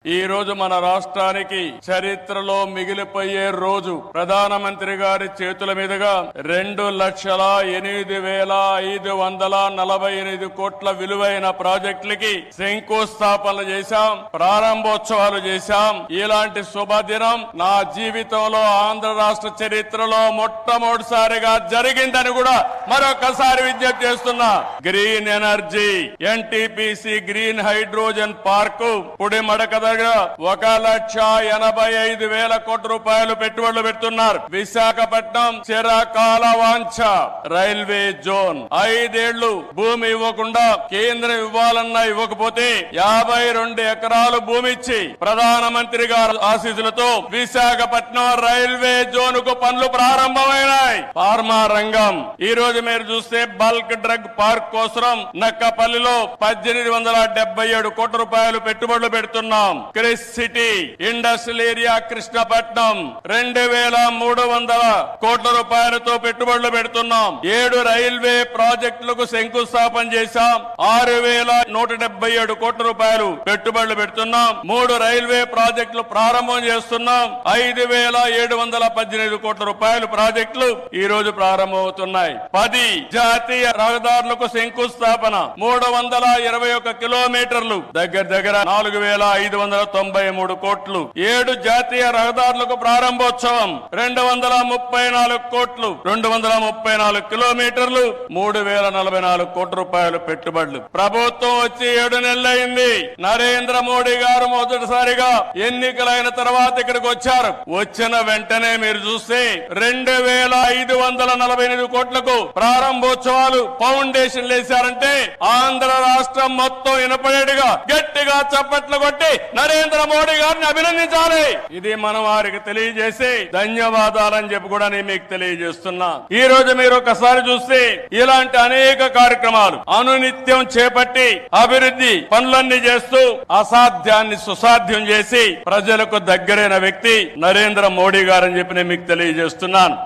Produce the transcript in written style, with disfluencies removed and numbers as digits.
ఈ రోజు మన రాష్ట్రానికి చరిత్రలో మిగిలిపోయే రోజు. ప్రధానమంత్రి గారి చేతుల మీదుగా 2,08,548 కోట్ల విలువైన ప్రాజెక్టులకి శంకుస్థాపనలు చేశాం, ప్రారంభోత్సవాలు చేశాం. ఇలాంటి శుభదినం నా జీవితంలో ఆంధ్ర రాష్ట్ర చరిత్రలో మొట్టమొదటిసారిగా జరిగిందని కూడా మరొకసారి విజ్ఞప్తి చేస్తున్నా. Green energy NTPC green hydrogen park Pudimadaka 1,85,000 కోట్ల రూపాయలు పెట్టుబడులు పెడుతున్నారు. విశాఖపట్నం చిరకాల వాంఛ రైల్వే జోన్. 5 ఏళ్లు భూమి ఇవ్వకుండా కేంద్రం ఇవ్వాలన్నా ఇవ్వకపోతే 52 ఎకరాలు భూమి ఇచ్చి ప్రధానమంత్రి గారి ఆశీస్సులతో విశాఖపట్నం రైల్వే జోన్ కు పనులు ప్రారంభమైనాయి. ఫార్మా రంగం ఈ రోజు మీరు చూస్తే బల్క్ డ్రగ్ పార్క్ కోసం నక్కపల్లిలో 1,877 కోట్ల రూపాయలు పెట్టుబడులు పెడుతున్నాం. Chris city industrial area Krishnapatnam 2,300 కోట్ల రూపాయలతో పెట్టుబడులు పెడుతున్నాం. 7 రైల్వే ప్రాజెక్టులకు శంకుస్థాపన చేశాం. 6,177 కోట్ల రూపాయలు పెట్టుబడులు పెడుతున్నాం. 3 రైల్వే ప్రాజెక్టులు ప్రారంభం చేస్తున్నాం. 5,718 కోట్ల రూపాయలు ప్రాజెక్టులు ఈ రోజు ప్రారంభమవుతున్నాయి. 10 జాతీయ రహదారులకు శంకుస్థాపన 321 కిలోమీటర్లు దగ్గర 4,593 కోట్లు. 7 జాతీయ రహదారులకు ప్రారంభోత్సవం 234 కోట్లు, 234 కిలోమీటర్లు, 3,044 కోట్ల రూపాయలు పెట్టుబడులు. ప్రభుత్వం వచ్చి 7 నెలలైంది. నరేంద్ర మోడీ గారు మొదటిసారిగా ఎన్నికలైన తర్వాత ఇక్కడికి వచ్చారు. వచ్చిన వెంటనే మీరు చూస్తే 2,548 కోట్లకు ప్రారంభోత్సవాలు ఫౌండేషన్ వేశారంటే ఆంధ్ర రాష్ట్రం మొత్తం వినపడేట్టుగా గట్టిగా చప్పట్లు కొట్టి నరేంద్ర మోడీ గారిని అభినందించాలి. ఇది మనం వారికి తెలియజేసి ధన్యవాదాలని చెప్పి కూడా నేను మీకు తెలియజేస్తున్నా. ఈ రోజు మీరు ఒకసారి చూస్తే ఇలాంటి అనేక కార్యక్రమాలు అనునిత్యం చేపట్టి అభివృద్ధి పనులన్నీ చేస్తూ అసాధ్యాన్ని సుసాధ్యం చేసి ప్రజలకు దగ్గరైన వ్యక్తి నరేంద్ర మోడీ గారని చెప్పి నేను మీకు తెలియజేస్తున్నాను.